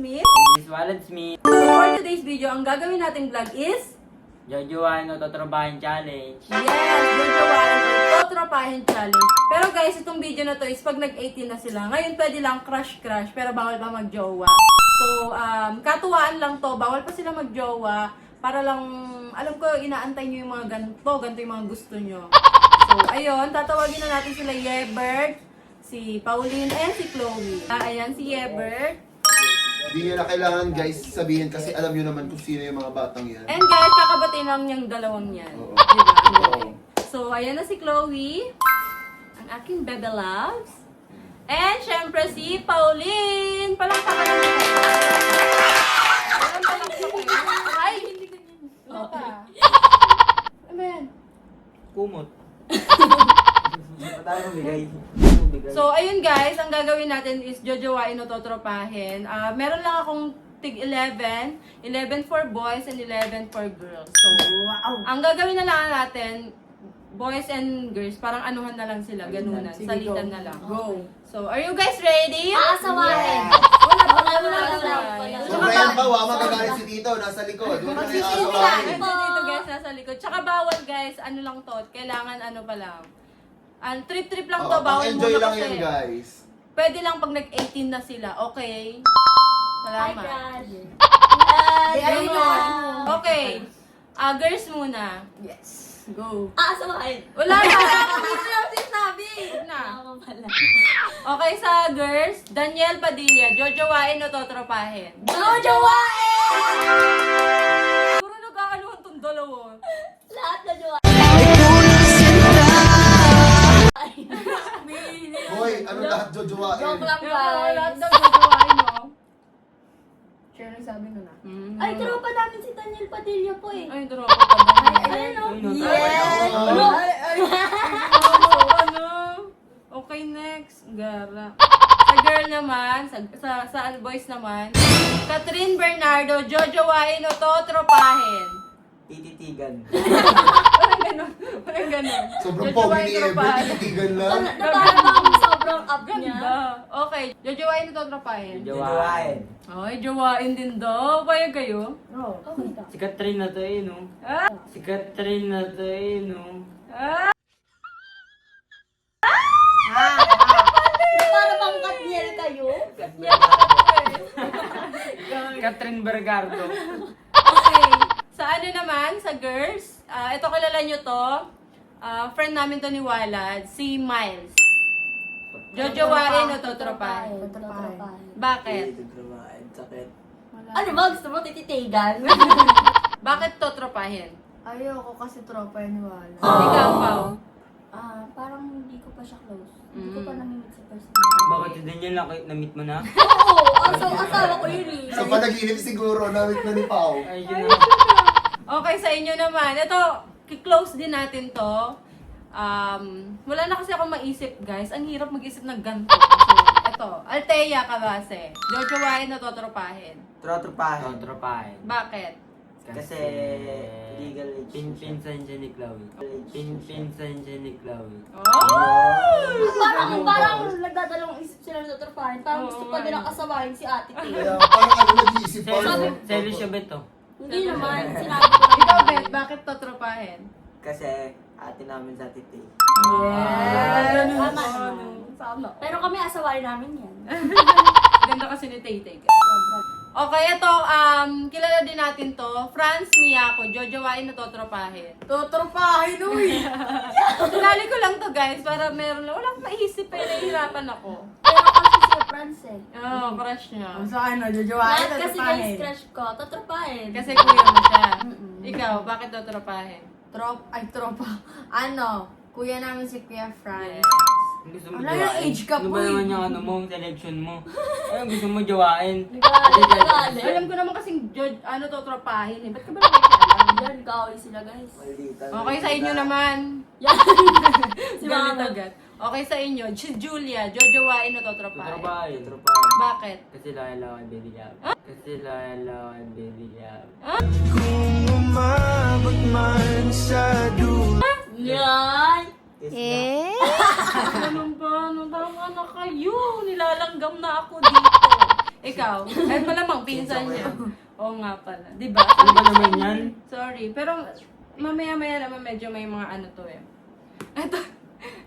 Smith. This is Walad Smith. For today's video, ang gagawin nating vlog is Jojowain o Totrobahin Challenge. yes, jojowain o totropahin challenge. Pero guys, itong video na to is pag nag-18 na sila. Ngayon pwede lang crush-crush, pero bawal pa mag-jowa. So, katuwaan lang to. Bawal pa sila mag-jowa. Para lang, alam ko, inaantay nyo yung mga ganito yung mga gusto nyo. So, ayun, tatawagin na natin sila Yebert, si Pauline, and si Chloe. Ayan, si Yebert. Hindi nyo na kailangan guys sabihin kasi alam nyo naman kung sino yung mga batang yan. And guys, kakabatiin lang niyang dalawang yan. Oo. Diba? Oo. So, ayan na si Chloe. Ang aking bebe loves. And syempre si Pauline. Palakpakan natin. Ayan, palakpakan. Ay, hindi ganyan. Ano pa? Ano yan? Kumot. Tayo bigay. So, ayun guys, ang gagawin natin is jojowain o totropahin. Meron lang akong tig 11. 11 for boys and 11 for girls. So, ang gagawin na lang natin, boys and girls, parang anuhan na lang sila, ganunan, salitan na lang. Go. So, are you guys ready? Aasawahin. Wala. So ngayon pa, magagalit si Tito, nasa likod. Huwag na yung asawahin. Dito guys, nasa likod. Tsaka bawal guys, ano lang to, kailangan ano pa lang. Trip-trip lang to, bawal enjoy muna lang kasi. yan guys. Pwede lang pag nag-18 na sila, okay? Salamat. Okay. Girls muna. Yes. Go. Aasawahin. Wala na. Hindi lang sinabi. na. Tama pala. Okay, sa girls, Daniel Padilla, jojowain o totropahin? Jojowain! Puro nag-aaluhan tong dalawa. Lahat na jowa. Hoy, ano lahat jojowain? Joke lang Lahat guys. daw jojowain mo. Share na sabi ko na. Ay, Ay, tropa namin si Daniel Padilla po eh. Ay, tropa pa ba? Ayan o. Yes! Ano? Ano? Okay, next. Gara. Sa girl naman, sa boys naman, Catherine Bernardo, jojowain o totropahin? Tititigan. Walang ganon. Walang ganon. Sobrang pogi ni Ever, tropahin. tititigan lang. Parang sobrang up niya. Ganda. Okay, jojowain o totropahin? Jojowain. Ay, jowain din daw. Payag kayo? Okay ka. Si Catherine na to eh, no? Ah? Si Catherine na to eh, no? Ah? Para bang Katniel kayo? Catherine Bergardo. Okay. Sa ano naman, sa girls, ito kilala nyo to. Friend namin to ni Walad, si Miles. Jojowain o totropahin? Totropahin. Bakit? Totrobahin. Sakit. Ano ba? Gusto mo tititigan? Bakit totropahin? Ayoko kasi tropa ni Wala. Ikaw, Pao. Parang hindi ko pa siya close. Hindi ko pa namimit sa person. Bakit si Daniel na-meet mo na? Oo! Asawa ko yun eh. Sa panaginip siguro, nawit na ni Pao. Ay, yun na. Okay, sa inyo naman. Ito, close din natin to. Wala na kasi ako maisip, guys. Ang hirap mag-isip ng ganito. So, ito, Althea Cabase. Jojowain o totropahin? Totropahin. Totropahin. Bakit? Kasi legal age. Pinpinsan siya ni Chloe. Pinpinsan siya ni Chloe. Oh! Parang nagdadalawang isip sila sa totropahin. Parang gusto pa nilang asawahin si ate T. Kaya parang ano nag-iisip pa. no? Selo siya ba ito? Hindi naman. Sinabi ko lang. Ikaw, Beth, bakit totropahin? Kasi ate namin sa titi. Yes! Tama naman. Tama. Pero kami asawahin namin yan. Ganda kasi ni Tay-Tay. Okay, ito, kilala din natin to. Franz Miyako, jojowain o totropahin? Totropahin, uy! Sinali ko lang to, guys, para meron lang. Wala akong maisip eh, nahihirapan ako. Pero kasi si Franz eh. Oo, crush niya. So ano, jojowain, Lahat kasi guys totropahin. crush ko. Totropahin. Kasi kuya mo siya. Ikaw, bakit totropahin? Tropa. Ano, kuya namin si Kuya Franz. Gusto mo Wala yung jawain? age gap Ano mo ba eh. naman yung ano mo, selection mo? Ayun, gusto mo jawain? Galit. Alam ko naman kasing totropahin eh. Ba't ka ba nakikialam? Yan, gawin sila guys. Okay, sa inyo naman. Yan. Si Galit Mama. agad. Okay, sa inyo. Si Julia, jojowain o totropahin? Totropahin. Totropahin. Bakit? Kasi loyal ako kay Baby Love. Kasi loyal ako kay Baby Love. Yan. Ganun ba? Tama na kayo. Nilalanggam na ako dito. Ikaw? Ay, malamang pinsan niya. Oo nga pala. Di ba? Ano ba naman yan? Sorry. Pero mamaya-maya naman medyo may mga ano to eh. Ito.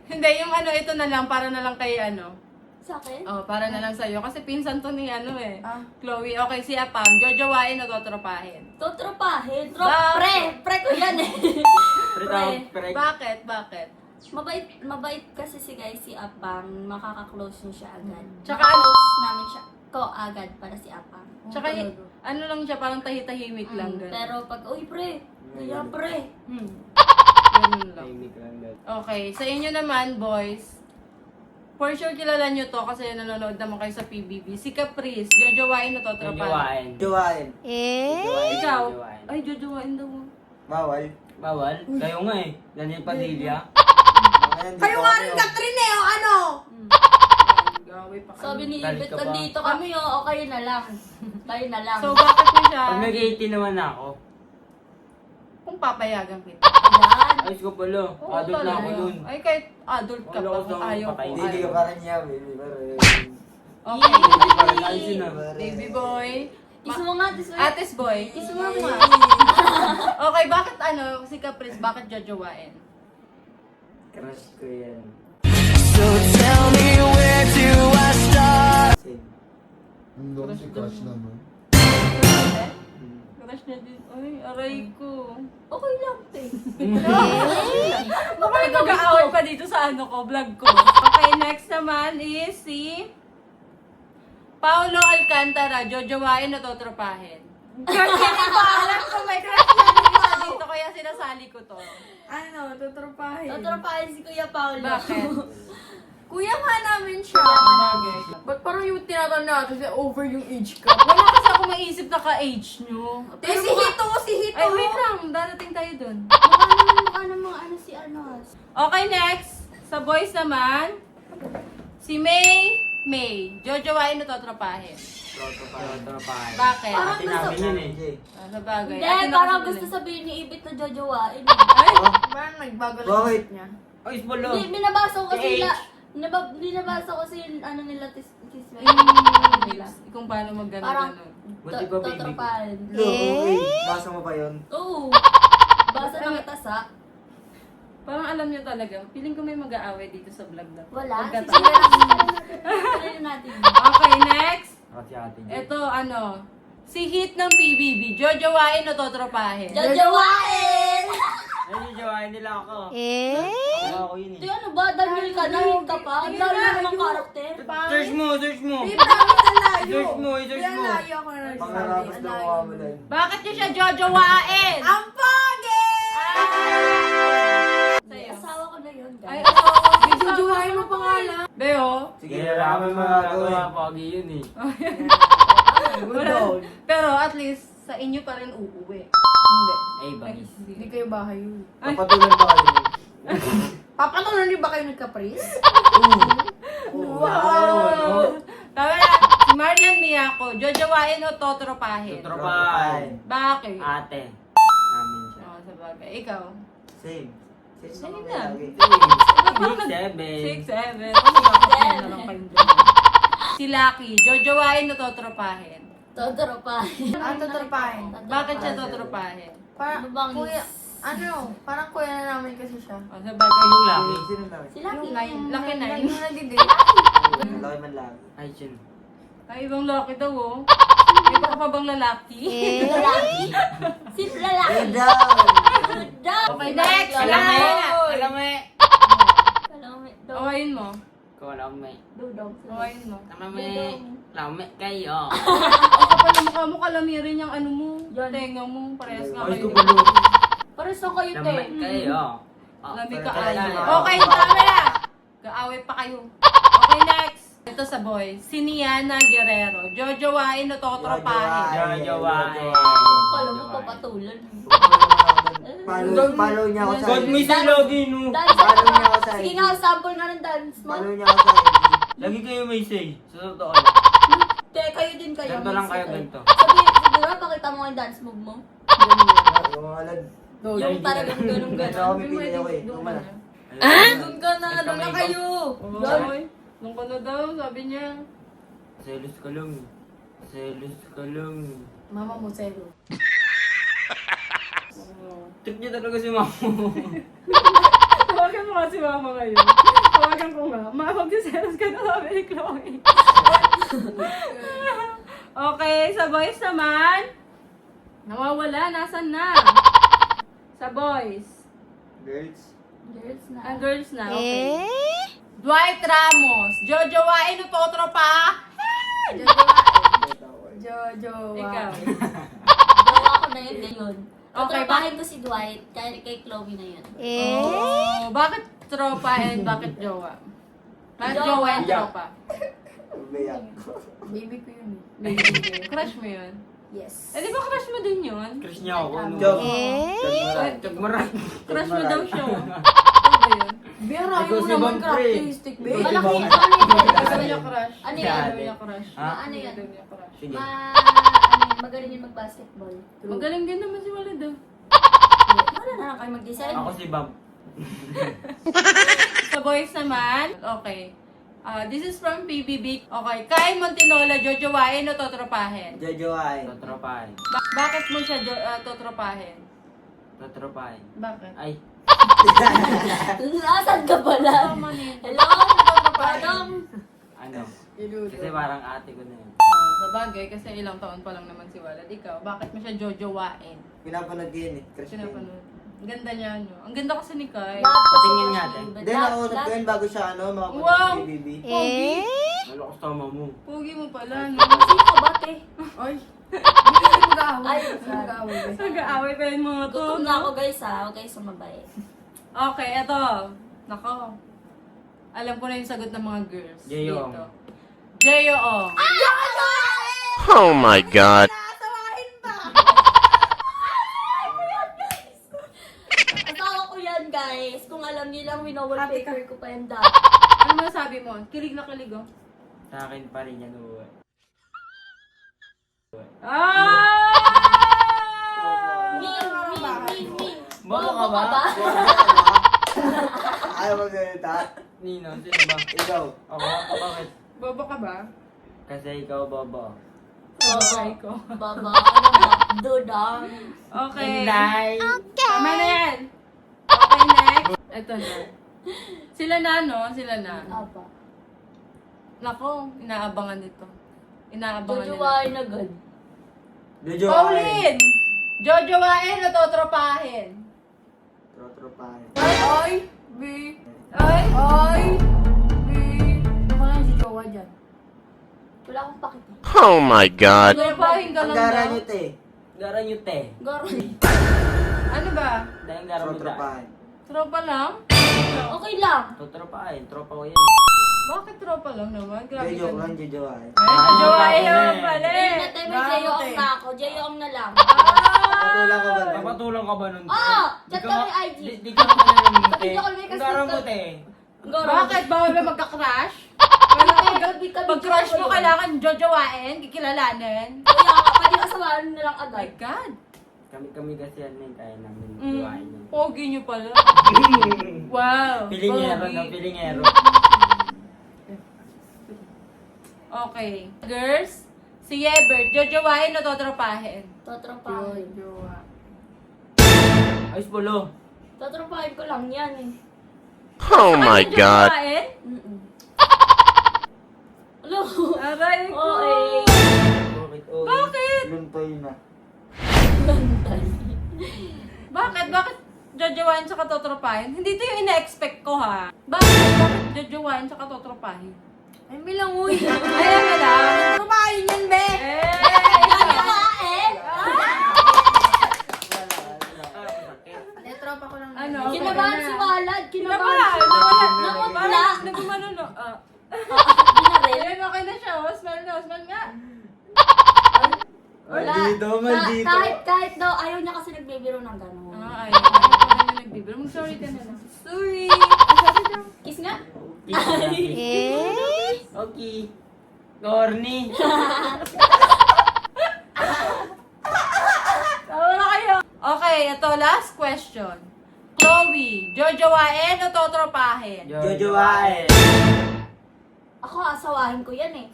Hindi, yung ano, ito na lang. Para na lang kay ano. Sa akin? Oh, para na lang sa'yo. Kasi pinsan to ni ano eh. Ah. Chloe. Okay, si Apam. Jojowain o totropahin? Totropahin. Bakit? Pre ko yan eh. Pre. Bakit? Bakit? Mabait kasi si guys, si Apang. Makaka-close niyo siya agad. Tsaka Close namin siya ko agad para si Apang. Tsaka ano lang siya, parang tahimik lang. Ganun. Pero pag, uy pre, kaya pre. Ganun lang. Tahimik lang dahil. Okay, sa inyo naman, boys. For sure, kilala nyo to kasi nanonood naman kayo sa PBB. Si Caprice, jojowain o totropahin? Jojowain. Jowain. Ikaw? Jojowain. Ay, jojowain daw. Bawal. Bawal? Kayo nga eh. Daniel Padilla. Kayo nga rin, Catherine eh, o ano? Gawin pa Sabi ni Galit Ibet, ka ba? nandito kami, o kayo na lang. Kayo na lang. So, bakit mo siya? Pag nag-18 naman ako. Kung papayagan kita. Yan. Ayos ko pala. Oo, Adult na ako talaga. dun. Ay, kahit adult ka Wala pa, ko kung sa ayaw ko. patay. Hindi ka ayaw. parang niya, baby. Okay. Hindi pa rin ayos yun ah. Baby boy. Kiss mo nga, kiss mo. Ates boy. Kiss mo nga. Okay, bakit ano, si Caprice, bakit jojowain? Crush ko yan. Same. Hindi si crush naman. Crush niya din. Ay, aray ko. Okay lang, te. Baka may mag-aaway pa dito sa ano ko, vlog ko. Okay, next naman is si Paulo Alcantara, jojowain o totropahin? Crush niya din ba? Alam ko may crush niya din isa dito, kaya sinasali ko to. Ano, tutropahin. Totropahin si Kuya Paolo. Bakit? Kuya nga namin siya. Bagay. Ba't parang yung tinatanong natin kasi over yung age ka? Wala kasi ako maisip na ka-age nyo. Eh, si Hito! Ay, wait lang. Darating tayo dun. Mukha namang ano si ano. Okay, next. Sa boys naman, si May. Jojowain o totropahin? Totropahin. Bakit? Parang Atin namin yun eh. Sa bagay. Hindi, Atin parang ako gusto sila. sabihin ni Ibet na jojowain. Ay! Parang nagbago lang Bakit? isip niya. Ayos pala. Hindi, binabasa ko kasi Age. binabasa ko kasi ano nila kismet. Yung kung paano mag-gano Parang Buti ba, baby? totropahin. Basa mo pa yun? Oo. Basa ng tasa. Parang alam nyo talaga, feeling ko may mag-aaway dito sa vlog na. Wala. Pagkatapos. Sige natin. Okay, next. Kasi ate. Ito, ano, si Hit ng PBB, jojowain o totropahin? Jojowain! Ay, jojowain nila ako. Ako yun Di eh. ano ba? Daniel ka na, hit ka pa. Ang dami namang karakter. Search mo, search mo. Di promise ang layo. I-search mo, i-search Kaya mo. layo ako na nagsasabi. Pangarapos Ang na layo. mukha mo lang. Bakit nyo siya jojowain? Ang pogi! Sa'yo. Asawa ko na yun, Ay, guys. Jojowain mo pa nga lang. Beo, Sige, Sige, wala kami magagawin. mga pogi yun eh. wala. Pero at least, sa inyo pa rin uuwi. Hindi. Ay, bagis. Hindi kayo bahay yun. Papatulan ba kayo? Papatuloy ba kayo nagka-praise? Wow! Tama na, si Marian Miyako, jojowain o totropahin? Totropahin. Bakit? Ate. Namin siya. Oo, sa bagay. Ikaw? Same. Same kami na. lagi. 6, 7. 6, 7. Na lang kayo dyan. Si Lucky, jojowain o totropahin? Totropahin. Ang tutropahin. Bakit siya totropahin? Parang, Lubangis. kuya, ano, parang kuya na namin kasi siya. O, sa bagay yung Lucky. Sino lang? Si Lucky. Lucky na Yung yun. nag-date. Laki man lang. Ay, yun. Ay, ibang Lucky daw oh. May baka pa bang lalaki? Lalaki. Sino lalaki? Daw. Okay, next! Alam Alam mo. mo! Alam mo eh. Awayin mo. Ikaw alam mo eh. Dudong. Awayin mo. Alam mo eh. Alam mo kayo. Ang kapal ng mukha mo, kalamirin yung ano mo. Yan. Tenga mo, parehas nga Ayos kayo. ko pala. Pares na kayo, Alam te. mo kayo. Lamig ka Pero ay. talaga. Okay, tama na. Gaaway pa kayo. Okay, next. Ito sa boy. Si Niana Guerrero. Jojowain o totropahin? Jojowain. Kala mo papatulan. Follow niya ako sa God, may sa login no. Dance. Follow niya ako sa Sige IG. nga, sample nga ng dance mo. Follow niya ako sa IG. Lagi kayo may say. Sa totoo lang. Te, kayo din kayo. Ganito lang kayo, ganito. Sige nga, pakita mo yung dance move mo. Yung mga lag. Yung parang ganun Ganito ako pipili ako eh. Tuma na. Doon ka na, doon na kayo. Ay, nung ka na daw, sabi niya. Selos ka lang. Selos ka lang. Mama mo, zero. Trip niya talaga si mama mo. Tawagan mo nga si mama ngayon. Tawagan ko nga. Ma, magsiselos ka na sabi ni Chloe. Okay, sa boys naman. Nawawala, nasan na? Sa boys. Girls. Girls na. Ang girls na, okay. Dwight Ramos. Jojowain o Totropa? Jojo. Ikaw. Gawa ko na yun ngayon. Okay, Tatrapahin ko si Dwight, kay Chloe na yun. Oh, bakit tropa and bakit jowa? Bakit jowa and tropa? Umiyak. Baby ko yun. Crush mo yun? Yes. Eh, di ba crush mo din yun? Crush niya ako. Ano? Joke. Tagmaran. Crush mo daw siya. Ano ba yun? Bira, Ikaw yun si naman Bang Pre. characteristic, babe. Ikaw si Malaki, Bang. ano yun? Gusto niya crush. Ano Si yun? Ate. Gusto niya crush. Ha? Ano yun? Gusto niya crush. Sige. Magaling yun mag-basketball. Magaling din naman si Walid ah. Wala na lang kayo mag-design. Ako si Bob. Sa boys naman, okay. This is from PBB. Okay, Kai Montinola, jojowain o totropahin? Jojowain. Totropahin. Bakit mo siya totropahin? Totropahin. Bakit? Ay. Nasaan ka pala? Tama na yun. Hello? Pardon? Ano? Iludo. Kasi parang ate ko na yun. Sa bagay, kasi ilang taon pa lang naman si Walid. Ikaw, bakit mo siya jojowain? Pinapanood ko yun eh. Crush ko yun. Pinapanood. Ang ganda niya, no? Ang ganda kasi ni Kai. Patingin nga, te. Hindi, nakunod ko yun bago siya makapunod Wow! sa PBB. Pogi. Malakas tama mo. Pogi mo pala, no? Sino ka ba, te? Ay. Hindi kayo mag-aaway. Ay, Hindi kayo mag-aaway, babe. Nag-aaway pa yung mga to. Gutom no? na ako guys ha. Huwag kayo sumabay. Okay, eto. Nako. Alam ko na yung sagot ng mga girls. Jeyong. Dito. Jeyong. Oh my god. Asawa ko yan guys. Kung alam niyo lang, winowallpaper ko pa yan dati. Ano masabi mo? Kilig na kilig, oh. Sa akin pa rin yan. Ah! Me. Bobo ka Bobo ba? Ayaw magsalita. Nino, sino ba? Ikaw. Ako? Bakit? Bobo ka ba? Kasi ikaw, Bobo. Okay ko. Baba, ano ba? Dudang. Okay. Inday! Tama na yan. Okay, next. Ito na. Sila na, no? Sila na. Apa. Nako, inaabangan nito. Inaabangan nila. Jojowain agad. Jojowain. Pauline! Jojowain o totropahin? Trotropahin. Ay! B. Ay! Ay! B. Ako lang si Jowa dyan. Wala akong pakita. Oh my god. Totropahin ka Ang lang gara daw. nyo, te. Gara nyo, te. Garoy. Ano ba? Dahil gara mo dahil. Trotropahin. Tropa lang? Okay lang. Totropahin. Tropa ko yan. Bakit tropa lang naman? Grabe ka Jojoke na. lang, jojowain. Ay, jojowain naman pala Hindi eh. na tayo may Jeyong na ako. Jeyong na lang. Patulang ka ba? te? Papatulang ka ba nun? te? Oo! Di Chat ka kami ma- IG. Di ka matanong, te. Pakita ko may Ang gara mo, te. Garoy. Bakit? Bawal ba magka-crush? Gabi kami Pag-crush mo, jojowain. kailangan jojowain, kikilalanin. Kaya pwede asawahan na lang Oh my agad. God. Kami kasi yan, men. Kaya namin Mm. gawain yun. Pogi nyo pala. Wow. Pilingero Pogi. na, pilingero. Okay. Girls, si Yebert, jojowain o totropahin? Totropahin. Jowa. Ayos polo. Totropahin ko lang yan eh. Oh my god. Jojowain? Mm-mm. Hello? Aray ko. Okay. Bakit? Oh. Bakit? Luntoy na. Bakit? Bakit jojowain tsaka totropahin? Hindi to yung ina-expect ko ha. Bakit jojowain tsaka totropahin? Ay, bilang uy. Ayan mo lang. Tumahin yan, be. Jojowain? Hindi, tropa ko lang. Ano? Kinabahan si Walad. Kinabahan. Namutla. Nagumano no. Binaril. Ayun, okay na siya. Oh, smell na. Smell nga. Maldito, maldito. Kahit daw, ayaw niya kasi nagbibiro ng gano'n. Ay, ano pa rin yung nagbibiro. Mag-sorry ka na lang. Sorry. Kiss nga? Okay. Corny. Tawa na kayo. Okay, ito. Last question. Chloe, jojowain o totropahin? Jojowain. Ako, asawahin ko yan eh.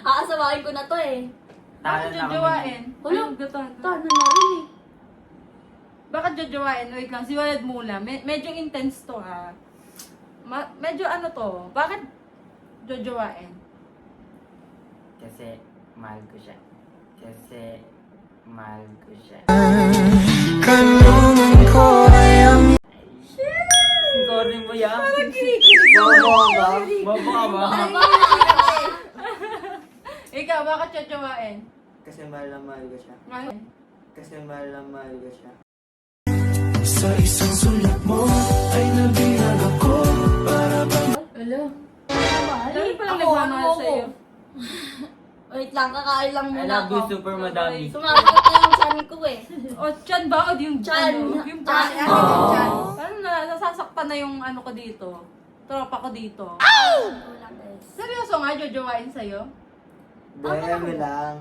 Aasawain ko na to eh. Bakit Tanan na kami. jojowain? Wala. Ay, gata. Tanan na rin eh. Bakit jojowain? Wait lang, si Walad muna. Medyo intense to ha. Medyo ano to? Bakit jojowain? Kasi mahal ko siya. Kasi mahal ko siya. Sorry mo yan. Parang kinikilig ka. Bobo ka ba? Ikaw, bakit jojowain? Kasi mahal na mahal ko siya. Ngayon? Kasi mahal na mahal ko siya. Hello? Mahal Dami eh. palang Ako, nagmamahal ano ako? sa'yo. Wait lang, kakain lang I muna love you ako. super madami. Sumasagot na yung chan ko eh. O, chan ba? O, yung Chan. ano, yung Chan. chan. Chan. Ano na, nasasaktan na yung ano ko dito. Tropa ko dito. Wala guys. Seryoso nga, jojowain sa'yo? Dahil lang.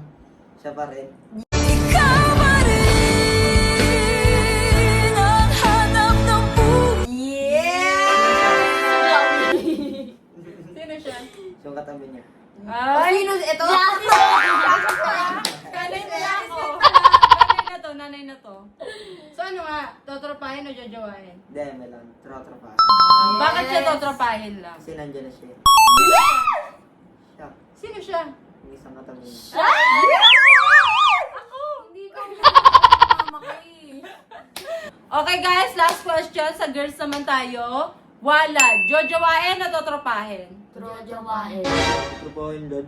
Siya pa rin. Sino siya? Yung katabi niya. Ay! Sino ito? Nanay na ako. Nanay na to. So ano nga, totropahin o jojowain? Dahil lang. Trotropa. Bakit siya totropahin lang? Kasi nandiyan na siya. Siya. Sino siya? Yung isang katabi niya. Ako! Hindi ka mama ko eh. Okay guys, last question. Sa girls naman tayo. Walad, jojowain o totropahin? Trojawain. Tropahin doon.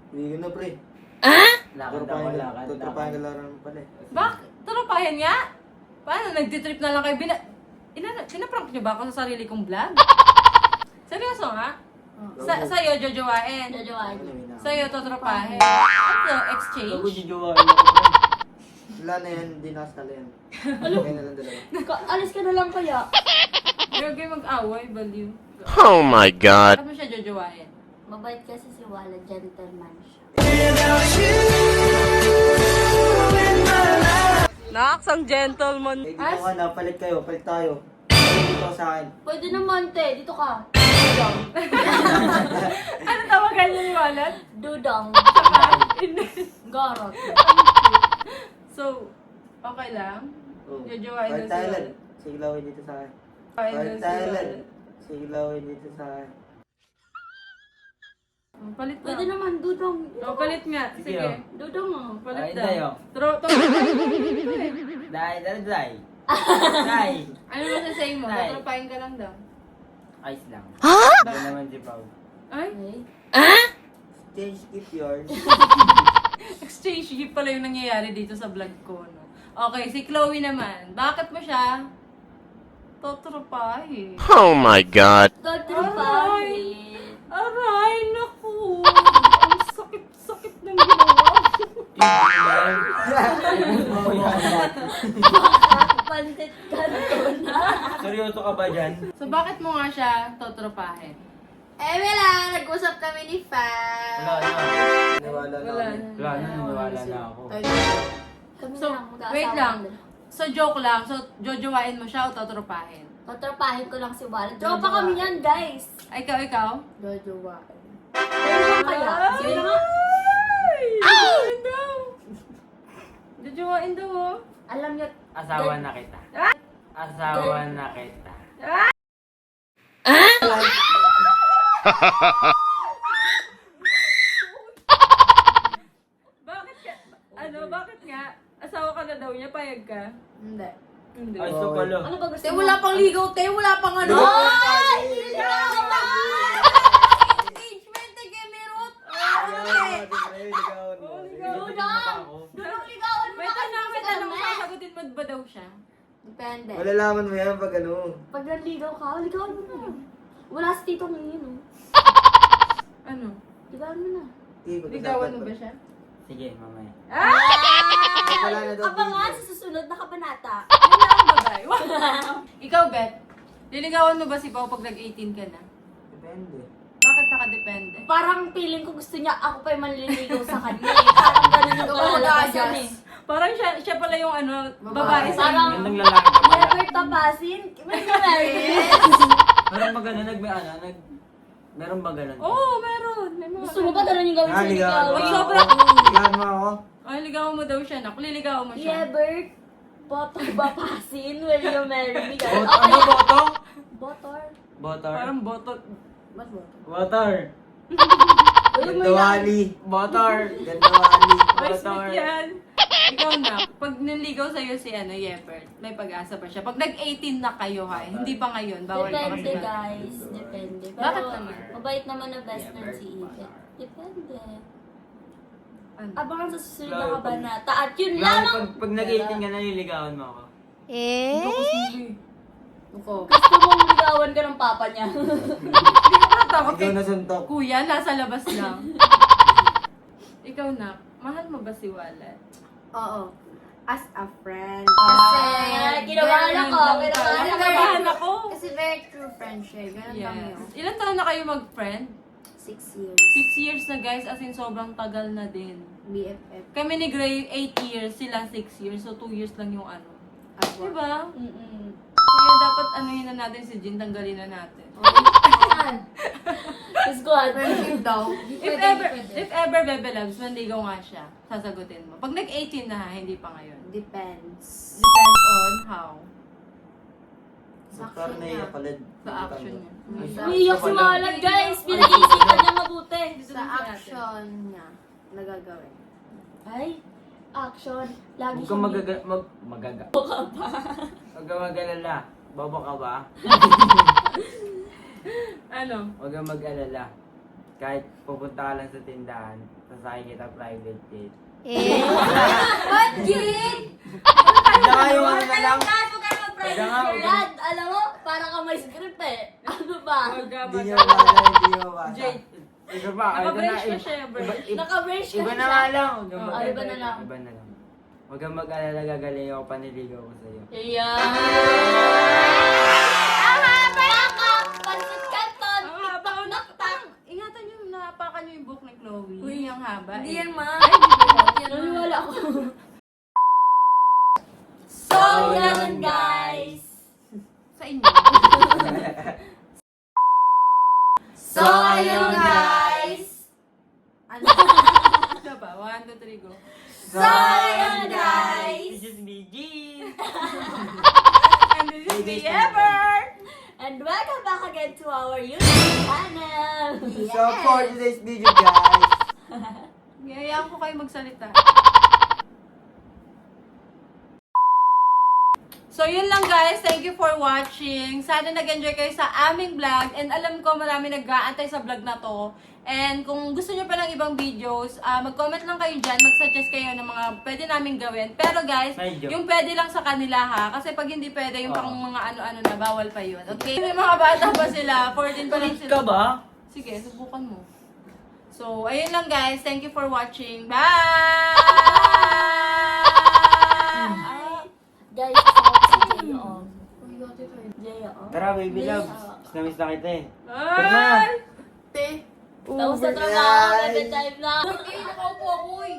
Hindi ko na pre. Lakad ako, lakad. Tropahin ka lang pala eh. Bakit? Totropahin nga? Paano? Nagtitrip na lang kayo. Pinaprank niyo ba ako sa sarili kong vlog? Seryoso nga? Sa'yo, jojowain. Trojawain. Sa'yo, totropahin. Ano? Exchange? Ako jojowain ako. Wala na yan. Hindi nakasala yan. Kaya na lang dalawa. Alis ka na lang kaya. Huwag kayo mag-away, baliw. Oh my god. Bakit mo siya jojowain? Mabait kasi si Wala, gentleman siya. Naks, ang gentleman. Eh, dito ka na. Palit kayo. Palit tayo. Dito ka sa akin. Pwede naman, te. Dito ka. Ano tawagan niyo yung wallet? Dudong. Garot. So, okay lang? Oh. Jojowain Palit na tayo si lang. Wallet. Sige, lawin dito sa akin. Jojowain na Palit si tayo lang. Wallet. Sige, lawin dito sa akin. Palit Pwede na. naman, dudong. Palit nga. Sige, Sige. oh. Dudong oh. Palit Ay, daw. tayo. Dai. Dai. Ano mo sasay mo? Ay. Tatrapahin ka lang daw. Ayos lang. Hindi naman si Pao. Ay? Change gift yours. Exchange gift pala yung nangyayari dito sa vlog ko. No? Okay, si Chloe naman. Bakit mo siya totropahin? Oh my god. Totropahin. Aray, naku! Ang sakit-sakit ng ginawa. Pansit ka na. Seryoso ka ba dyan? So, bakit mo nga siya totropahin? Eh, wala. Nag-usap kami ni Fab. Wala na. Niwala na Wala kami. na. Wala na, naniwala na ako. Kami So, lang, mag-aasawa wait lang. din. So, joke lang. So, jojowain mo siya o totropahin? Totropahin ko lang si Wala. Tropa kami yan, guys. Ay, ikaw? Jojowain. Kaya naman kaya. Sige na nga. Jojowain daw! Jojowain daw, oh. Alam niyo, Asawa na kita. Asawa na kita. Bakit ka? Ano, bakit nga? Asawa ka na daw niya, payag ka? Hindi. Hindi. Ay, so pala. ano ba gusto Te, mo? wala pang ligaw, te. Wala pang ano. Ay! Engagement, te, Gemerot. Dudong ligawan mo May na kasi tanong, may sa tanong. dami. Sasagutin mo ba daw siya? Depende. Malalaman mo yan pag ano. Pag nanligaw ka, ligawan mo na. Wala si Tito ngayon, oh. Ano? Ligawan mo na. Ligawan mo ba siya? Sige, mamaya. Wala na daw Abangan video. sa susunod na kabanata. Yun lang ang babae. Ikaw, Beth, liligawan mo ba si Pao pag nag-18 ka na? Depende. Bakit nakadepende? Parang feeling ko gusto niya ako pa yung manliligaw sa kanya eh. Parang ganun yung Ikaw kalalabasan mag-a-adjust. eh. Parang siya pala yung ano, babae sa Parang- inyo. Gandang lalaki ka pala. Never tapasin. May nangyari. Parang maganda, Meron ba ganun? Oo, meron. May mga Gusto mo ba ganun yung gawin sa Ligawan ligawan? Uy, mo sobra. ako. Ligawan mo ako. Ay, ligawan mo daw siya, nak. Liligawan mo siya. Yeah, Bert. Botor ba pasin? Will you marry me? Bot- Okay. ano, boto? Botor. Botor. Parang botot. Mas boto. Botor. Gandawali. Botor. Gandawali. Ay, Botor. sweet yan. Ikaw na, pag niligaw sa'yo si Yepert, may pag-asa pa siya. Pag nag-18 na kayo ha, hindi pa ngayon, bawal pa Depende, kasi. guys. Depende. Pero, Bakit naman? mabait naman na best friend si Ipet. Depende. Ano? Abangan sa susunod na Lalo kabanata. At yun Lalo lamang! pag nag-18 ka na, nililigawan mo ako. Ako. Gusto mong ligawan ka ng papa niya. Hindi ka matakot Ikaw kay na suntok. Kuya, nasa labas lang. Ikaw na, mahal mo ba si Wallet? Oo. As a friend. Ay, kinabahan ako. Kinabahan ako. Kasi very true friend siya. Ganun kami Yes. yun. Ilan taon na kayo mag-friend? 6 years. 6 years na guys, as in sobrang tagal na din. BFF. Kami ni Gray, 8 years, sila 6 years, so 2 years lang yung ano. Ako. Diba? Mm-mm. Kaya dapat anuhin na natin si Jin, tanggalin na natin. Let's go ahead. Friendship daw. If ever, Bebe Loves, manligaw nga siya, sasagutin mo. Pag nag-18 na ha, hindi pa ngayon. Depends. Depends on how. Sa Parang action naiyak niya. ka, Led. Sa action niya. Umiiyak si Walad, guys. Pinag-iisipan niya mabuti. Sa action niya. Nagagawin. Ay, action. Lagi Huwag kang siyang- magaga. Huwag kang mag-alala. Bobo ka ba? Ano? Huwag kang mag-alala. Kahit pupunta ka lang sa tindahan, sasakay kita private jet. What, kid? Saka yung ano na lang. Brad, Brad, alam mo, parang ka may script eh. Ano ba? Huwag ka Hindi niyo mag- mabasa, hindi niyo mabasa. Jade. Iba pa, ito na. Naka-brace pa siya, brace. Naka-brace ka Iba na siya. nga lang. Huwag kang Oh, mag- iba na lang. Iba na lang. Huwag kang mag-alala, gagaling ako, paniligaw ko sa'yo. Ayan. Aha, baka! Pansit Canton! Ang haba ko ingatan nyo, napakan nyo yung book ni Chloe. Uy, yung haba. Hindi eh. yan, ma. Naniwala ako. So, yan guys. Sa inyo. So, ayun guys. Ano? Ito ba? 1, 2, 3, go. So, ayun guys. This is BG! And this is the ever! And welcome back again to our YouTube channel. So, for today's video, guys, Ngayayaan ko kayo magsalita. So, yun lang guys. Thank you for watching. Sana nag-enjoy kayo sa aming vlog. And alam ko marami nag-aantay sa vlog na to. And kung gusto nyo pa ng ibang videos, mag-comment lang kayo dyan. Mag-suggest kayo ng mga pwede namin gawin. Pero guys, Medyo. yung pwede lang sa kanila ha. Kasi pag hindi pwede, yung pang mga ano-ano na, bawal pa yun. Okay? May mga bata pa sila. 14 pa lang sila. Ka ba? Sige, subukan mo. So, ayun lang guys. Thank you for watching. Bye! Guys, kasama ko si J.O. J.O. Tara, baby love. Miss na kita eh. Ay! Tapos sa trabaho, bebe time na. Eh, nakaupo ako eh.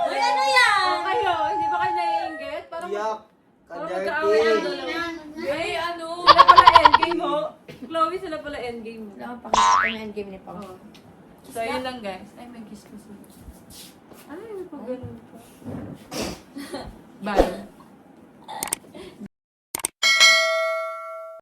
Uy, ano yan? Kayo, hindi ba kayo naiinggit? Parang iyak. parang Kadirty. magkaaway ang dalawa. Ay, ano? Sila pala endgame mo. Chloe, sila pala endgame mo. Wala kang pakita ko na endgame ni Pao. Oh. So, ayun lang guys. Ay, may kiss ko sila. Ay, may pag ganun pa. Bye.